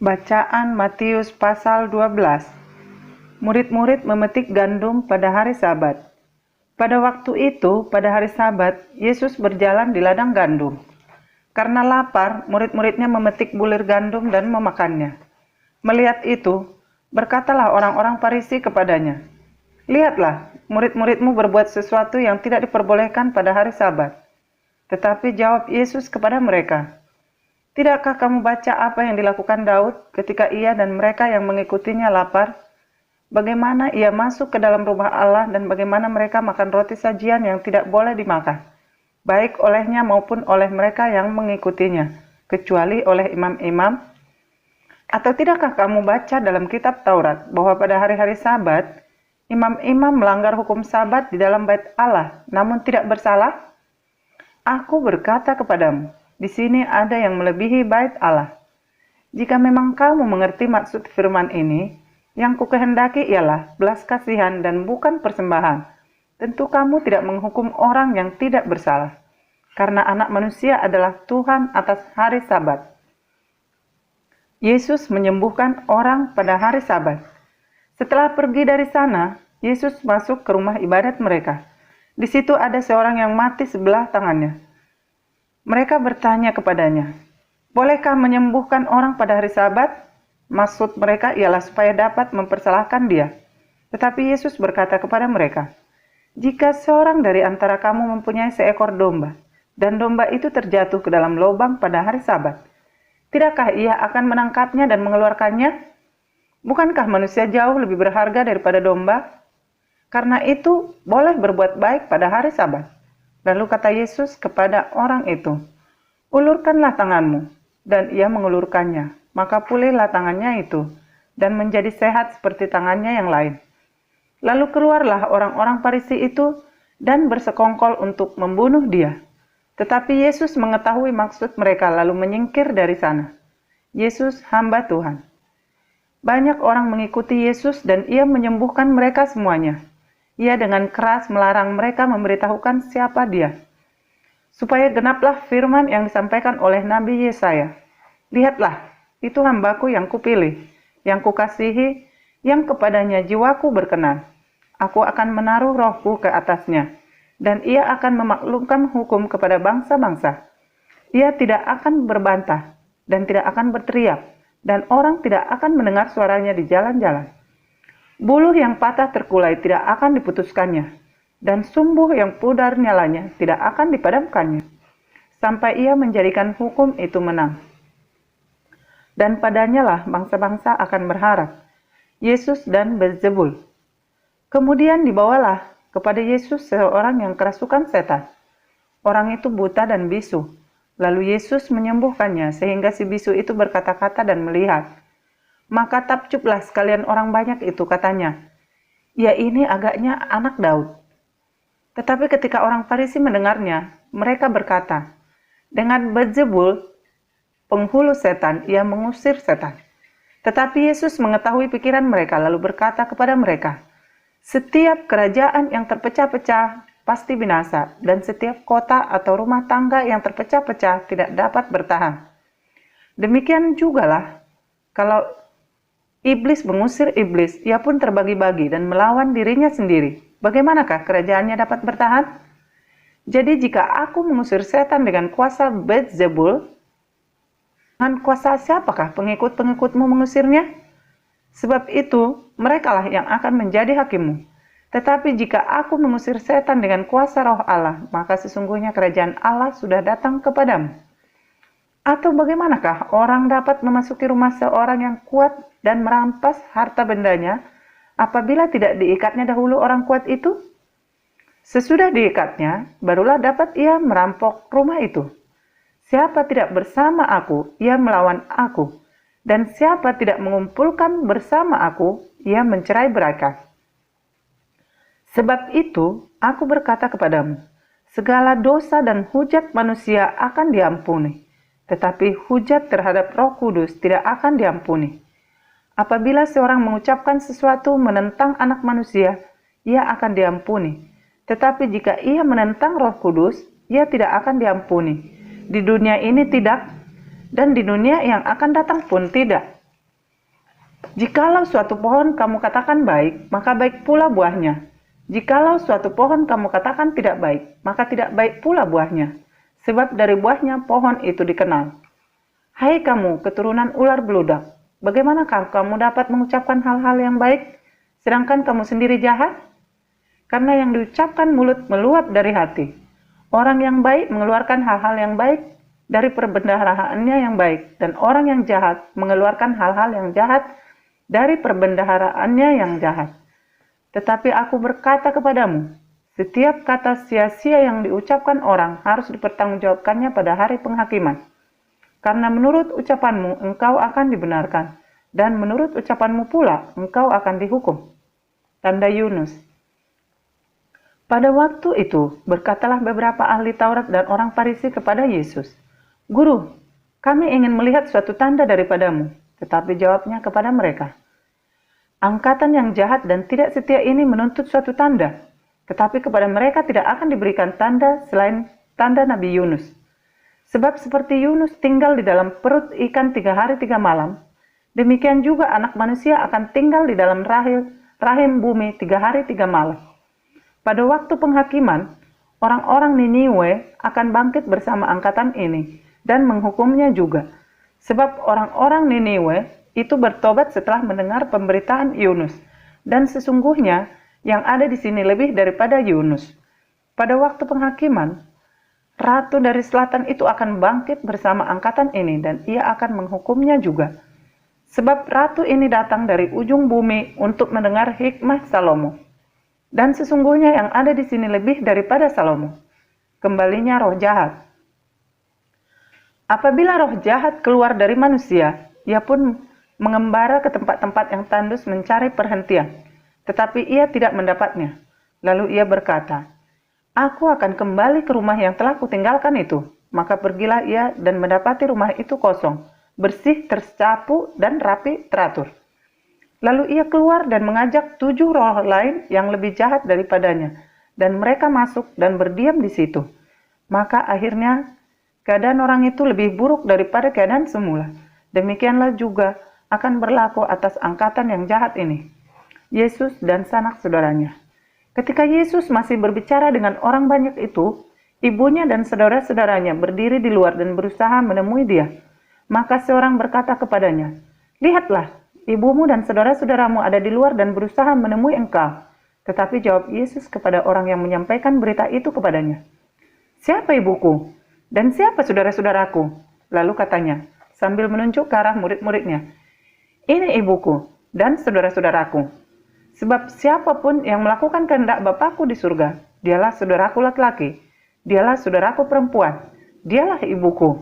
Bacaan Matius pasal 12. Murid-murid memetik gandum pada hari Sabat. Pada waktu itu, pada hari Sabat, Yesus berjalan di ladang gandum. Karena lapar, murid-muridnya memetik bulir gandum dan memakannya. Melihat itu, berkatalah orang-orang Farisi kepadanya, "Lihatlah, murid-muridmu berbuat sesuatu yang tidak diperbolehkan pada hari Sabat." Tetapi jawab Yesus kepada mereka, "Tidakkah kamu baca apa yang dilakukan Daud ketika ia dan mereka yang mengikutinya lapar? Bagaimana ia masuk ke dalam rumah Allah dan bagaimana mereka makan roti sajian yang tidak boleh dimakan, baik olehnya maupun oleh mereka yang mengikutinya, kecuali oleh imam-imam? Atau tidakkah kamu baca dalam kitab Taurat bahwa pada hari-hari Sabat, imam-imam melanggar hukum Sabat di dalam bait Allah, namun tidak bersalah? Aku berkata kepadamu, di sini ada yang melebihi bait Allah. Jika memang kamu mengerti maksud firman ini, yang kukehendaki ialah belas kasihan dan bukan persembahan. Tentu kamu tidak menghukum orang yang tidak bersalah, karena Anak Manusia adalah Tuhan atas hari Sabat." Yesus menyembuhkan orang pada hari Sabat. Setelah pergi dari sana, Yesus masuk ke rumah ibadat mereka. Di situ ada seorang yang mati sebelah tangannya. Mereka bertanya kepadanya, "Bolehkah menyembuhkan orang pada hari Sabat?" Maksud mereka ialah supaya dapat mempersalahkan dia. Tetapi Yesus berkata kepada mereka, "Jika seorang dari antara kamu mempunyai seekor domba, dan domba itu terjatuh ke dalam lubang pada hari Sabat, tidakkah ia akan menangkapnya dan mengeluarkannya? Bukankah manusia jauh lebih berharga daripada domba? Karena itu, boleh berbuat baik pada hari Sabat." Lalu kata Yesus kepada orang itu, "Ulurkanlah tanganmu." Dan ia mengulurkannya. Maka pulihlah tangannya itu, dan menjadi sehat seperti tangannya yang lain. Lalu keluarlah orang-orang Farisi itu, dan bersekongkol untuk membunuh dia. Tetapi Yesus mengetahui maksud mereka, lalu menyingkir dari sana. Yesus, hamba Tuhan. Banyak orang mengikuti Yesus, dan ia menyembuhkan mereka semuanya. Ia dengan keras melarang mereka memberitahukan siapa dia, supaya genaplah firman yang disampaikan oleh Nabi Yesaya. "Lihatlah, itu hambaku yang kupilih, yang kukasihi, yang kepadanya jiwaku berkenan. Aku akan menaruh rohku ke atasnya, dan ia akan memaklumkan hukum kepada bangsa-bangsa. Ia tidak akan berbantah, dan tidak akan berteriak, dan orang tidak akan mendengar suaranya di jalan-jalan. Buluh yang patah terkulai tidak akan diputuskannya, dan sumbuh yang pudar nyalanya tidak akan dipadamkannya, sampai ia menjadikan hukum itu menang. Dan padanya lah bangsa-bangsa akan berharap." Yesus dan Beelzebul. Kemudian dibawalah kepada Yesus seorang yang kerasukan setan. Orang itu buta dan bisu. Lalu Yesus menyembuhkannya sehingga si bisu itu berkata-kata dan melihat. Maka takjublah sekalian orang banyak itu, katanya, "Ya, ini agaknya anak Daud." Tetapi ketika orang Farisi mendengarnya, mereka berkata, "Dengan Beelzebul, penghulu setan, ia mengusir setan." Tetapi Yesus mengetahui pikiran mereka, lalu berkata kepada mereka, "Setiap kerajaan yang terpecah-pecah pasti binasa, dan setiap kota atau rumah tangga yang terpecah-pecah tidak dapat bertahan. Demikian jugalah, kalau iblis mengusir iblis, ia pun terbagi-bagi dan melawan dirinya sendiri. Bagaimanakah kerajaannya dapat bertahan? Jadi jika aku mengusir setan dengan kuasa Beelzebul, dengan kuasa siapakah pengikut-pengikutmu mengusirnya? Sebab itu, merekalah yang akan menjadi hakimmu. Tetapi jika aku mengusir setan dengan kuasa roh Allah, maka sesungguhnya kerajaan Allah sudah datang kepadamu. Atau bagaimanakah orang dapat memasuki rumah seorang yang kuat dan merampas harta bendanya apabila tidak diikatnya dahulu orang kuat itu? Sesudah diikatnya, barulah dapat ia merampok rumah itu. Siapa tidak bersama aku, ia melawan aku. Dan siapa tidak mengumpulkan bersama aku, ia mencerai-beraikan. Sebab itu, aku berkata kepadamu, segala dosa dan hujat manusia akan diampuni, tetapi hujat terhadap Roh Kudus tidak akan diampuni. Apabila seorang mengucapkan sesuatu menentang Anak Manusia, ia akan diampuni. Tetapi jika ia menentang Roh Kudus, ia tidak akan diampuni. Di dunia ini tidak, dan di dunia yang akan datang pun tidak. Jikalau suatu pohon kamu katakan baik, maka baik pula buahnya. Jikalau suatu pohon kamu katakan tidak baik, maka tidak baik pula buahnya. Sebab dari buahnya pohon itu dikenal. Hai kamu, keturunan ular beludak, bagaimanakah kamu dapat mengucapkan hal-hal yang baik, sedangkan kamu sendiri jahat? Karena yang diucapkan mulut meluap dari hati. Orang yang baik mengeluarkan hal-hal yang baik dari perbendaharaannya yang baik, dan orang yang jahat mengeluarkan hal-hal yang jahat dari perbendaharaannya yang jahat. Tetapi aku berkata kepadamu, setiap kata sia-sia yang diucapkan orang harus dipertanggungjawabkannya pada hari penghakiman. Karena menurut ucapanmu engkau akan dibenarkan, dan menurut ucapanmu pula engkau akan dihukum. Tanda Yunus. Pada waktu itu berkatalah beberapa ahli Taurat dan orang Farisi kepada Yesus, Guru, kami ingin melihat suatu tanda daripadamu. Tetapi jawabnya kepada mereka, angkatan yang jahat dan tidak setia ini menuntut suatu tanda, tetapi kepada mereka tidak akan diberikan tanda selain tanda Nabi Yunus. Sebab seperti Yunus tinggal di dalam perut ikan 3 hari 3 malam, demikian juga anak manusia akan tinggal di dalam rahim bumi 3 hari 3 malam. Pada waktu penghakiman, orang-orang Niniwe akan bangkit bersama angkatan ini dan menghukumnya juga. Sebab orang-orang Niniwe itu bertobat setelah mendengar pemberitaan Yunus, dan sesungguhnya yang ada di sini lebih daripada Yunus. Pada waktu penghakiman, Ratu dari Selatan itu akan bangkit bersama angkatan ini dan ia akan menghukumnya juga. Sebab Ratu ini datang dari ujung bumi untuk mendengar hikmah Salomo. Dan sesungguhnya yang ada di sini lebih daripada Salomo. Kembalinya roh jahat. Apabila roh jahat keluar dari manusia, ia pun mengembara ke tempat-tempat yang tandus mencari perhentian. Tetapi ia tidak mendapatnya. Lalu ia berkata, Aku akan kembali ke rumah yang telah kutinggalkan itu. Maka pergilah ia dan mendapati rumah itu kosong, bersih, tersapu, dan rapi teratur. Lalu ia keluar dan mengajak 7 roh lain yang lebih jahat daripadanya, dan mereka masuk dan berdiam di situ. Maka akhirnya keadaan orang itu lebih buruk daripada keadaan semula. Demikianlah juga akan berlaku atas angkatan yang jahat ini. Yesus dan sanak saudaranya. Ketika Yesus masih berbicara dengan orang banyak itu, ibunya dan saudara-saudaranya berdiri di luar dan berusaha menemui dia. Maka seorang berkata kepadanya, Lihatlah, ibumu dan saudara-saudaramu ada di luar dan berusaha menemui engkau. Tetapi jawab Yesus kepada orang yang menyampaikan berita itu kepadanya, Siapa ibuku? Dan siapa saudara-saudaraku? Lalu katanya, sambil menunjuk ke arah murid-muridnya, Ini ibuku dan saudara-saudaraku. Sebab siapapun yang melakukan kehendak Bapakku di surga, dialah saudaraku laki-laki, dialah saudaraku perempuan, dialah ibuku.